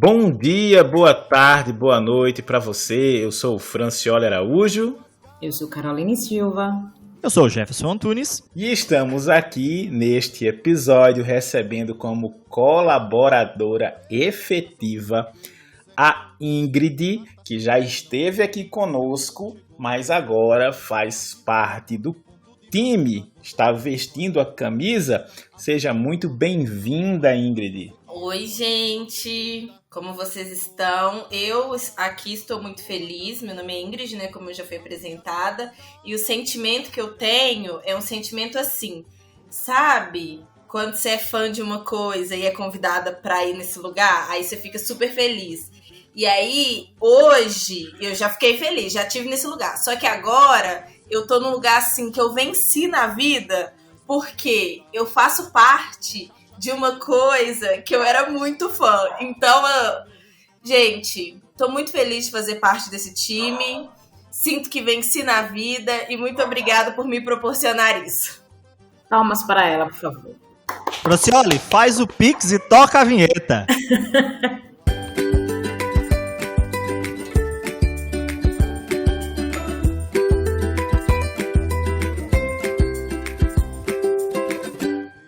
Bom dia, boa tarde, boa noite para você. Eu sou o Francioli Araújo. Eu sou Caroline Silva. Eu sou o Jefferson Antunes. E estamos aqui neste episódio recebendo como colaboradora efetiva a Ingrid, que já esteve aqui conosco, mas agora faz parte do time, está vestindo a camisa. Seja muito bem-vinda, Ingrid. Oi, gente! Como vocês estão? Eu aqui estou muito feliz. Meu nome é Ingrid, né? Como eu já fui apresentada. E o sentimento que eu tenho é um sentimento assim, sabe? Quando você é fã de uma coisa e é convidada para ir nesse lugar, aí você fica super feliz. E aí, hoje, eu já fiquei feliz, já estive nesse lugar. Só que agora, eu tô num lugar assim que eu venci na vida, porque eu faço parte de uma coisa que eu era muito fã. Então, gente, tô muito feliz de fazer parte desse time. Sinto que venci na vida e muito obrigada por me proporcionar isso. Palmas para ela, por favor. Francioli, faz o Pix e toca a vinheta.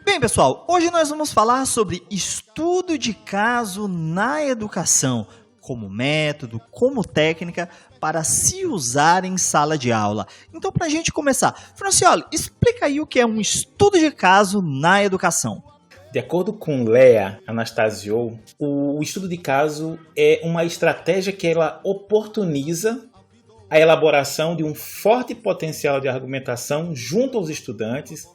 Bem, pessoal, hoje nós vamos falar sobre estudo de caso na educação, como método, como técnica para se usar em sala de aula. Então, para a gente começar, Francioli, explica aí o que é um estudo de caso na educação. De acordo com Lea Anastasiou, o estudo de caso é uma estratégia que ela oportuniza a elaboração de um forte potencial de argumentação junto aos estudantes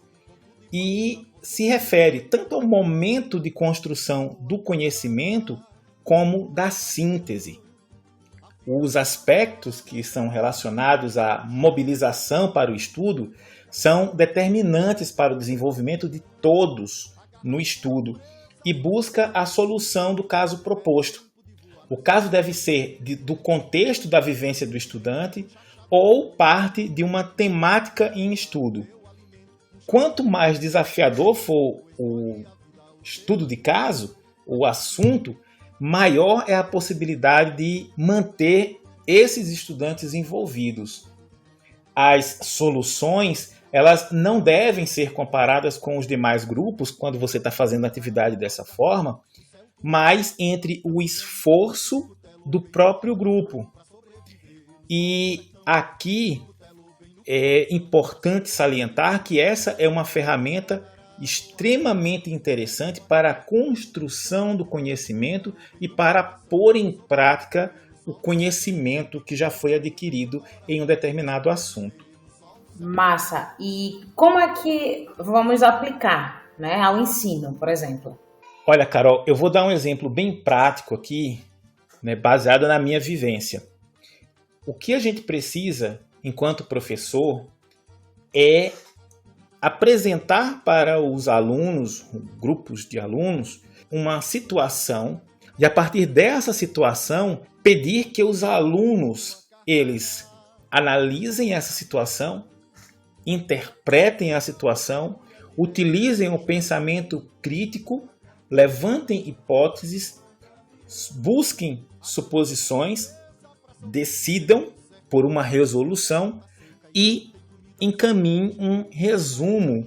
e se refere tanto ao momento de construção do conhecimento como da síntese. Os aspectos que são relacionados à mobilização para o estudo são determinantes para o desenvolvimento de todos no estudo e busca a solução do caso proposto. O caso deve ser do contexto da vivência do estudante ou parte de uma temática em estudo. Quanto mais desafiador for o estudo de caso, o assunto, maior é a possibilidade de manter esses estudantes envolvidos. As soluções, elas não devem ser comparadas com os demais grupos quando você está fazendo a atividade dessa forma, mas entre o esforço do próprio grupo. E aqui é importante salientar que essa é uma ferramenta extremamente interessante para a construção do conhecimento e para pôr em prática o conhecimento que já foi adquirido em um determinado assunto. Massa. E como é que vamos aplicar, né, ao ensino, por exemplo? Olha, Carol, eu vou dar um exemplo bem prático aqui, né, baseado na minha vivência. O que a gente precisa, enquanto professor, é apresentar para os alunos, grupos de alunos, uma situação e, a partir dessa situação, pedir que os alunos eles analisem essa situação, interpretem a situação, utilizem o pensamento crítico, levantem hipóteses, busquem suposições, decidam por uma resolução e encaminhe um resumo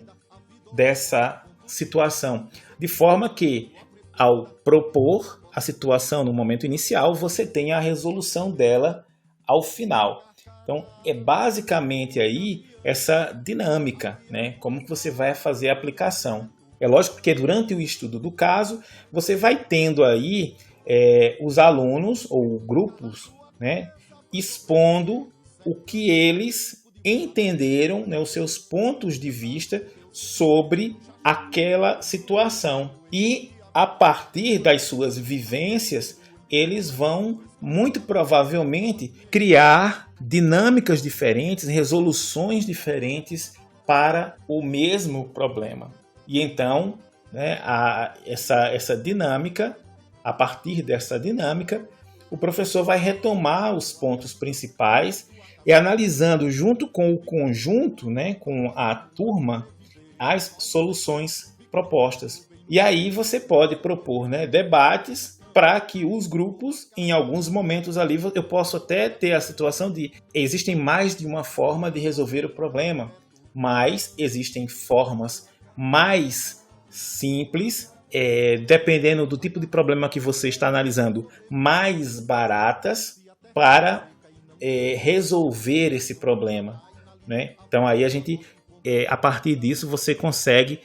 dessa situação, de forma que, ao propor a situação no momento inicial, você tenha a resolução dela ao final. Então, é basicamente aí essa dinâmica, né? Como que você vai fazer a aplicação. É lógico que durante o estudo do caso, você vai tendo aí os alunos ou grupos, né, expondo o que eles entenderam, né, os seus pontos de vista sobre aquela situação. E a partir das suas vivências, eles vão muito provavelmente criar dinâmicas diferentes, resoluções diferentes para o mesmo problema. E então, né, essa dinâmica, a partir dessa dinâmica, o professor vai retomar os pontos principais e analisando junto com o conjunto, né, com a turma, as soluções propostas. E aí você pode propor, né, debates para que os grupos, em alguns momentos ali, eu posso até ter a situação de existem mais de uma forma de resolver o problema, mas existem formas mais simples, dependendo do tipo de problema que você está analisando, mais baratas para resolver esse problema, né? Então aí a gente, a partir disso, você consegue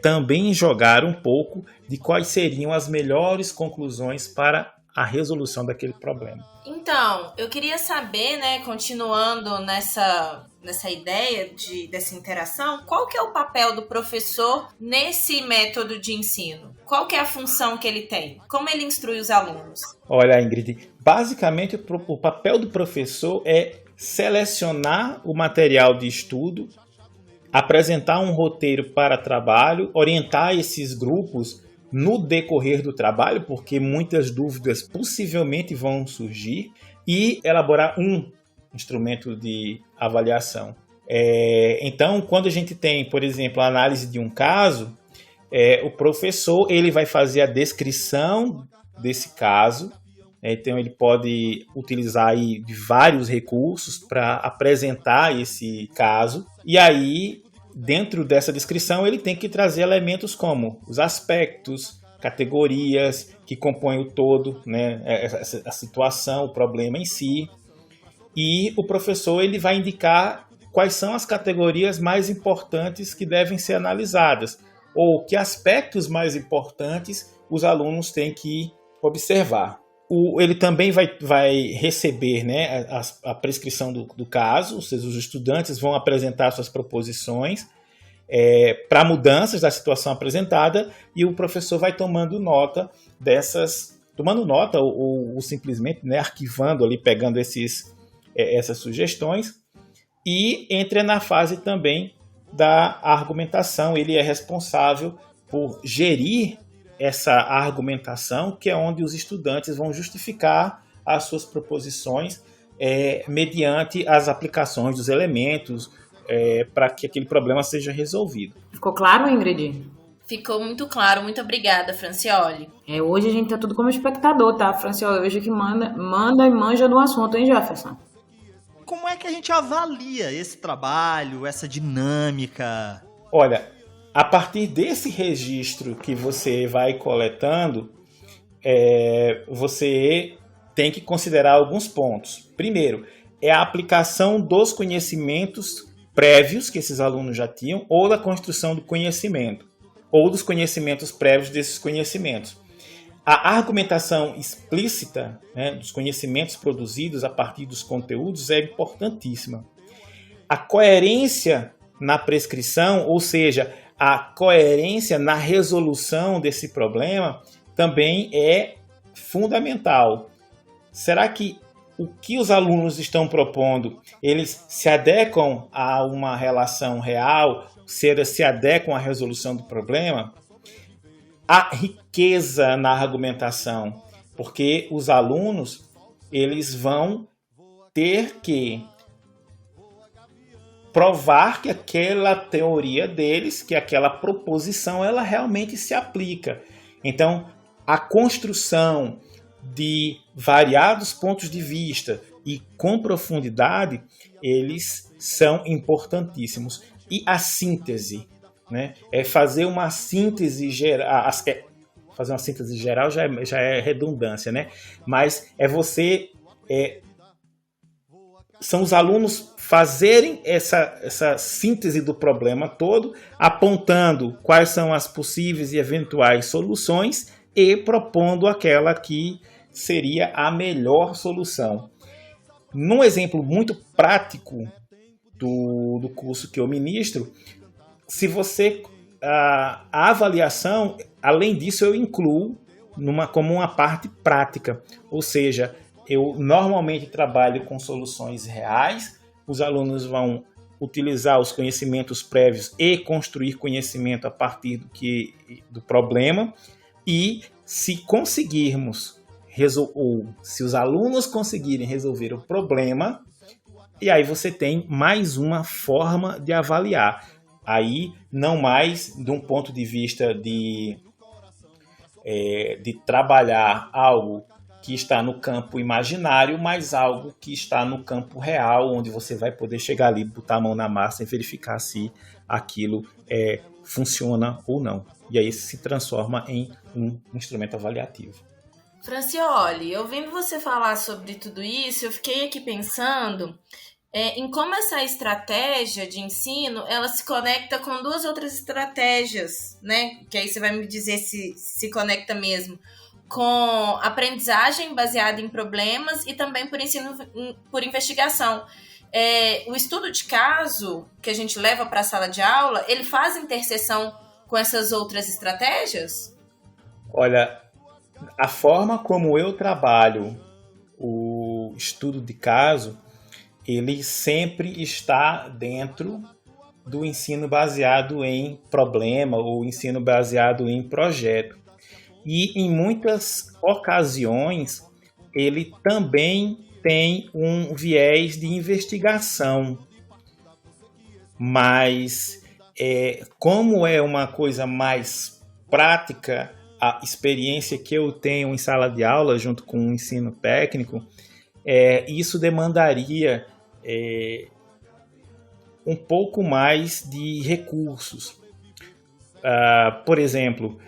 também jogar um pouco de quais seriam as melhores conclusões para a resolução daquele problema. Então, eu queria saber, né, continuando nessa ideia dessa interação, qual que é o papel do professor nesse método de ensino? Qual que é a função que ele tem? Como ele instrui os alunos? Olha, Ingrid, basicamente o papel do professor é selecionar o material de estudo, apresentar um roteiro para trabalho, orientar esses grupos no decorrer do trabalho, porque muitas dúvidas possivelmente vão surgir, e elaborar um instrumento de avaliação. Então, quando a gente tem, por exemplo, a análise de um caso, o professor ele vai fazer a descrição desse caso. Então, ele pode utilizar aí de vários recursos para apresentar esse caso. E aí, dentro dessa descrição, ele tem que trazer elementos como os aspectos, categorias que compõem o todo, né? A situação, o problema em si. E o professor ele vai indicar quais são as categorias mais importantes que devem ser analisadas, ou que aspectos mais importantes os alunos têm que observar. Ele também vai receber, né, a prescrição do caso, ou seja, os estudantes vão apresentar suas proposições para mudanças da situação apresentada, e o professor vai tomando nota ou simplesmente, né, arquivando ali, pegando essas sugestões, e entra na fase também da argumentação. Ele é responsável por gerir essa argumentação, que é onde os estudantes vão justificar as suas proposições mediante as aplicações dos elementos para que aquele problema seja resolvido. Ficou claro, Ingrid? Ficou muito claro. Muito obrigada, Francioli. Hoje a gente tá tudo como espectador, tá? Francioli hoje que manda e manja do assunto, hein, Jefferson? Como é que a gente avalia esse trabalho, essa dinâmica? Olha, a partir desse registro que você vai coletando, você tem que considerar alguns pontos. Primeiro, é a aplicação dos conhecimentos prévios que esses alunos já tinham, ou da construção do conhecimento, ou dos conhecimentos prévios desses conhecimentos. A argumentação explícita, né, dos conhecimentos produzidos a partir dos conteúdos é importantíssima. A coerência na prescrição, ou seja, a coerência na resolução desse problema, também é fundamental. Será que o que os alunos estão propondo, eles se adequam a uma relação real, se adequam à resolução do problema? A riqueza na argumentação, porque os alunos eles vão ter que provar que aquela teoria deles, que aquela proposição, ela realmente se aplica. Então, a construção de variados pontos de vista e com profundidade, eles são importantíssimos. E a síntese, né? Fazer uma síntese geral. Fazer uma síntese geral já é redundância, né? Mas são os alunos fazerem essa síntese do problema todo, apontando quais são as possíveis e eventuais soluções e propondo aquela que seria a melhor solução. Num exemplo muito prático do curso que eu ministro, se você a avaliação, além disso, eu incluo como uma parte prática, ou seja, eu normalmente trabalho com soluções reais, os alunos vão utilizar os conhecimentos prévios e construir conhecimento a partir do problema, e se conseguirmos se os alunos conseguirem resolver o problema, e aí você tem mais uma forma de avaliar. Aí, não mais de um ponto de vista de de trabalhar algo que está no campo imaginário, mas algo que está no campo real, onde você vai poder chegar ali, botar a mão na massa e verificar se aquilo funciona ou não. E aí se transforma em um instrumento avaliativo. Francioli, ouvindo você falar sobre tudo isso, eu fiquei aqui pensando em como essa estratégia de ensino, ela se conecta com duas outras estratégias, né? Que aí você vai me dizer se conecta mesmo com aprendizagem baseada em problemas e também por ensino por investigação. O estudo de caso que a gente leva para a sala de aula, ele faz interseção com essas outras estratégias? Olha, a forma como eu trabalho o estudo de caso, ele sempre está dentro do ensino baseado em problema ou ensino baseado em projeto. E em muitas ocasiões ele também tem um viés de investigação. Mas como é uma coisa mais prática, a experiência que eu tenho em sala de aula junto com o ensino técnico, isso demandaria um pouco mais de recursos. Por exemplo,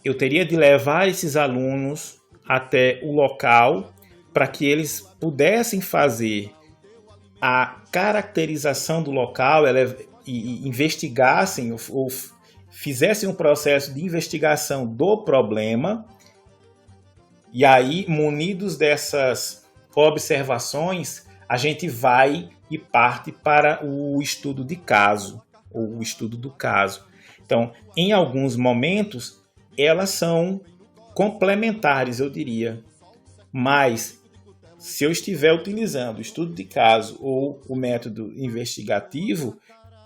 eu teria de levar esses alunos até o local para que eles pudessem fazer a caracterização do local e investigassem ou fizessem um processo de investigação do problema. E aí, munidos dessas observações, a gente vai e parte para o estudo de caso, ou o estudo do caso. Então, em alguns momentos, elas são complementares, eu diria. Mas, se eu estiver utilizando o estudo de caso ou o método investigativo,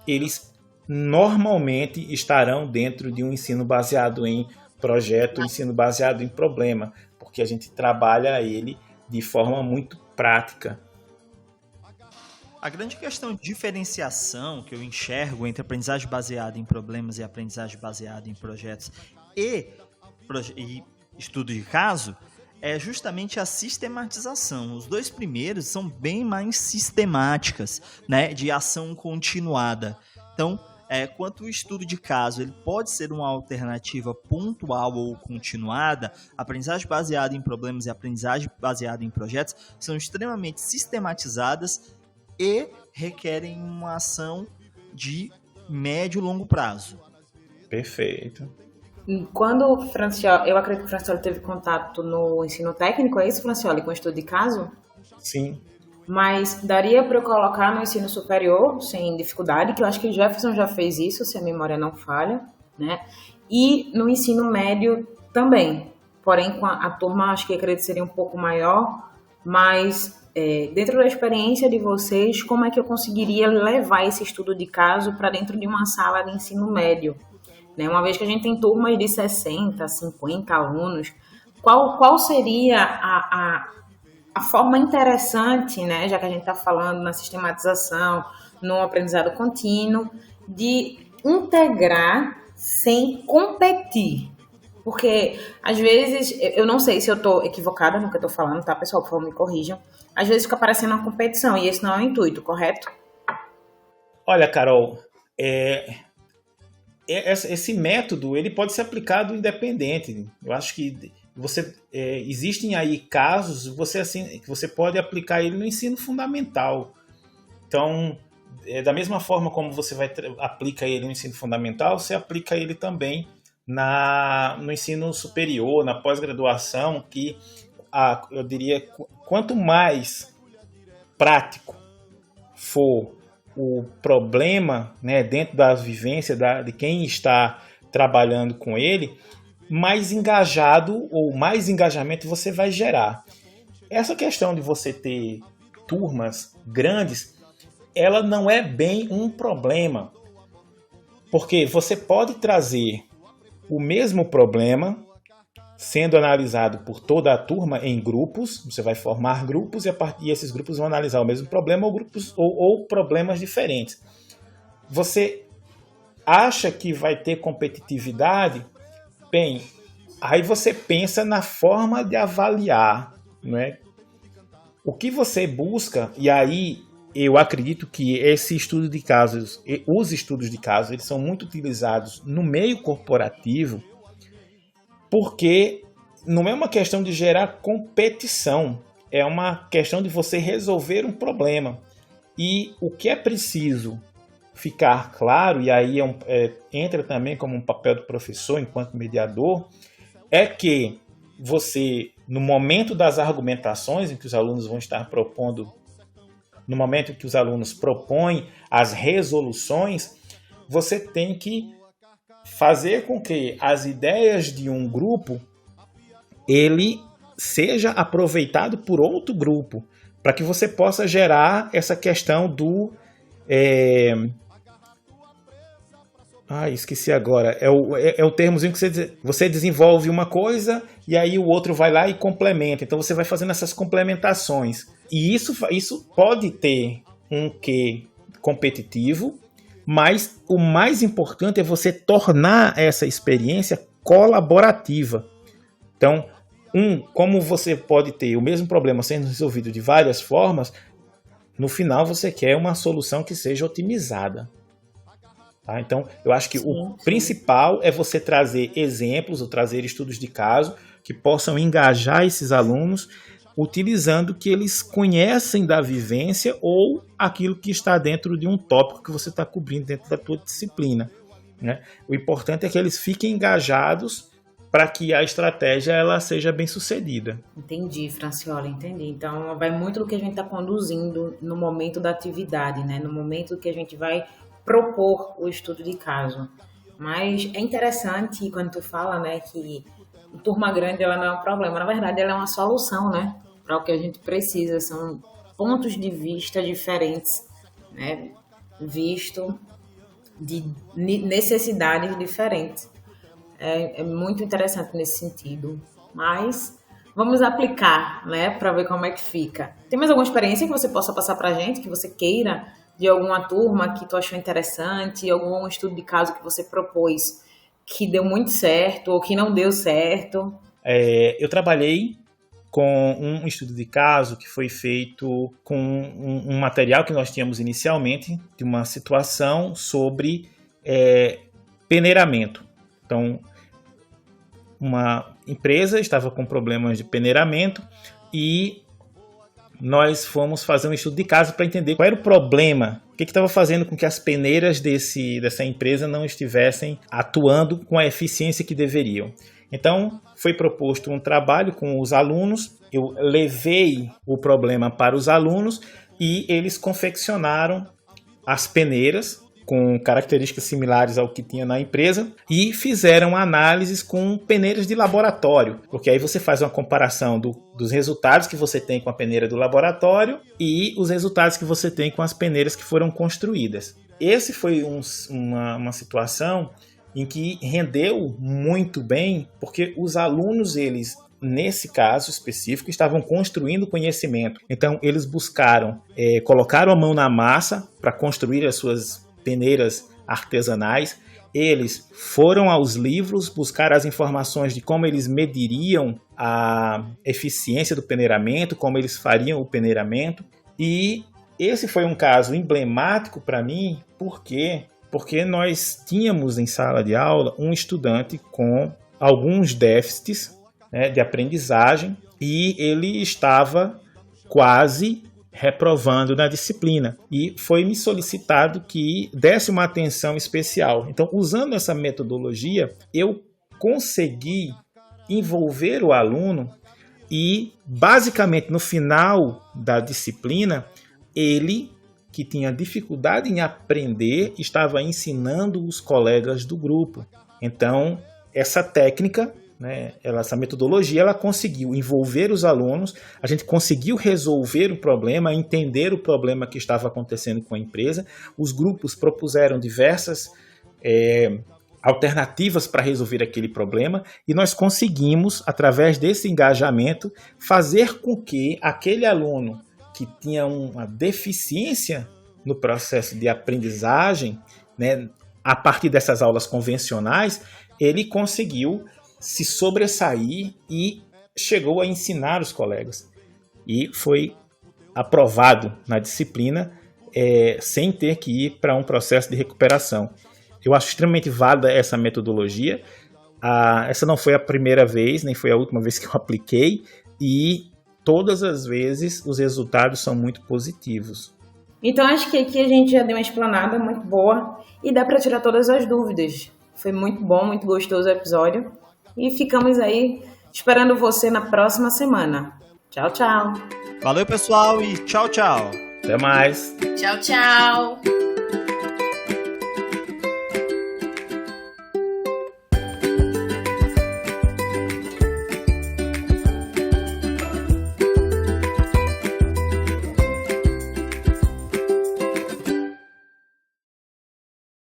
eles normalmente estarão dentro de um ensino baseado em projeto, ensino baseado em problema, porque a gente trabalha ele de forma muito prática. A grande questão de diferenciação que eu enxergo entre aprendizagem baseada em problemas e aprendizagem baseada em projetos e estudo de caso é justamente a sistematização. Os dois primeiros são bem mais sistemáticas, né, de ação continuada. Então, quanto o estudo de caso ele pode ser uma alternativa pontual ou continuada, a aprendizagem baseada em problemas e a aprendizagem baseada em projetos são extremamente sistematizadas e requerem uma ação de médio e longo prazo. Perfeito. Quando o Francioli, eu acredito que o Francioli teve contato no ensino técnico, é isso, Francioli, com o estudo de caso? Sim. Mas daria para eu colocar no ensino superior sem dificuldade, que eu acho que o Jefferson já fez isso, se a memória não falha, né? E no ensino médio também. Porém, com a turma, acho que acredito seria um pouco maior, mas dentro da experiência de vocês, como é que eu conseguiria levar esse estudo de caso para dentro de uma sala de ensino médio? Né? Uma vez que a gente tem turmas de 60, 50 alunos, qual seria a forma interessante, né, já que a gente está falando na sistematização, no aprendizado contínuo, de integrar sem competir? Porque, às vezes, eu não sei se eu estou equivocada no que eu estou falando, tá, pessoal? Por favor, me corrijam. Às vezes fica parecendo uma competição, e esse não é o intuito, correto? Olha, Carol, esse método ele pode ser aplicado independente. Eu acho que existem aí casos que você pode aplicar ele no ensino fundamental. Então, da mesma forma como você aplica ele no ensino fundamental, você aplica ele também no ensino superior, na pós-graduação, que eu diria, quanto mais prático for o problema, né, dentro da vivência de quem está trabalhando com ele, mais engajado ou mais engajamento você vai gerar. Essa questão de você ter turmas grandes, ela não é bem um problema, porque você pode trazer o mesmo problema sendo analisado por toda a turma em grupos. Você vai formar grupos e esses grupos vão analisar o mesmo problema ou problemas diferentes. Você acha que vai ter competitividade? Bem, Aí você pensa na forma de avaliar, né? O que você busca, e aí eu acredito que esse estudo de casos, os estudos de casos, eles são muito utilizados no meio corporativo, porque não é uma questão de gerar competição, é uma questão de você resolver um problema. E o que é preciso ficar claro, e aí entra também como um papel do professor enquanto mediador, é que você, no momento das argumentações em que os alunos vão estar propondo, no momento em que os alunos propõem as resoluções, você tem que fazer com que as ideias de um grupo ele seja aproveitado por outro grupo, para que você possa gerar essa questão do... esqueci agora. É o termozinho que você desenvolve uma coisa e aí o outro vai lá e complementa. Então você vai fazendo essas complementações. E isso pode ter um quê competitivo, mas o mais importante é você tornar essa experiência colaborativa. Então, como você pode ter o mesmo problema sendo resolvido de várias formas, no final você quer uma solução que seja otimizada. Tá? Então, eu acho que o principal é você trazer exemplos ou trazer estudos de caso que possam engajar esses alunos, utilizando o que eles conhecem da vivência ou aquilo que está dentro de um tópico que você está cobrindo dentro da tua disciplina, né? O importante é que eles fiquem engajados para que a estratégia ela seja bem sucedida. Entendi, Franciola, entendi. Então, vai muito do que a gente está conduzindo no momento da atividade, né? No momento que a gente vai propor o estudo de caso. Mas é interessante quando tu fala, né, que turma grande ela não é um problema. Na verdade, ela é uma solução, né, para o que a gente precisa. São pontos de vista diferentes, né, visto de necessidades diferentes. É muito interessante nesse sentido. Mas vamos aplicar, né, para ver como é que fica. Tem mais alguma experiência que você possa passar para a gente, que você queira, de alguma turma que tu achou interessante, algum estudo de caso que você propôs que deu muito certo ou que não deu certo? Eu trabalhei com um estudo de caso que foi feito com um material que nós tínhamos inicialmente de uma situação sobre peneiramento. Então, uma empresa estava com problemas de peneiramento e nós fomos fazer um estudo de caso para entender qual era o problema, o que estava fazendo com que as peneiras dessa empresa não estivessem atuando com a eficiência que deveriam. Então, foi proposto um trabalho com os alunos, eu levei o problema para os alunos e eles confeccionaram as peneiras com características similares ao que tinha na empresa e fizeram análises com peneiras de laboratório, porque aí você faz uma comparação dos resultados que você tem com a peneira do laboratório e os resultados que você tem com as peneiras que foram construídas. Esse foi uma situação em que rendeu muito bem, porque os alunos, eles, nesse caso específico, estavam construindo conhecimento. Então, eles buscaram, colocaram a mão na massa para construir as suas peneiras artesanais. Eles foram aos livros buscar as informações de como eles mediriam a eficiência do peneiramento, como eles fariam o peneiramento. E esse foi um caso emblemático para mim, porque nós tínhamos em sala de aula um estudante com alguns déficits, né, de aprendizagem e ele estava quase reprovando na disciplina e foi me solicitado que desse uma atenção especial. Então, usando essa metodologia, eu consegui envolver o aluno e, basicamente, no final da disciplina, ele, que tinha dificuldade em aprender, estava ensinando os colegas do grupo. Então, essa técnica, né, essa metodologia, ela conseguiu envolver os alunos, a gente conseguiu resolver o problema, entender o problema que estava acontecendo com a empresa, os grupos propuseram diversas alternativas para resolver aquele problema e nós conseguimos, através desse engajamento, fazer com que aquele aluno que tinha uma deficiência no processo de aprendizagem, né, a partir dessas aulas convencionais, ele conseguiu se sobressair e chegou a ensinar os colegas. E foi aprovado na disciplina sem ter que ir para um processo de recuperação. Eu acho extremamente válida essa metodologia. Essa não foi a primeira vez, nem foi a última vez que eu apliquei, e todas as vezes os resultados são muito positivos. Então acho que aqui a gente já deu uma explanada muito boa e dá para tirar todas as dúvidas. Foi muito bom, muito gostoso o episódio. E ficamos aí esperando você na próxima semana. Tchau, tchau. Valeu, pessoal, e tchau, tchau. Até mais. Tchau, tchau.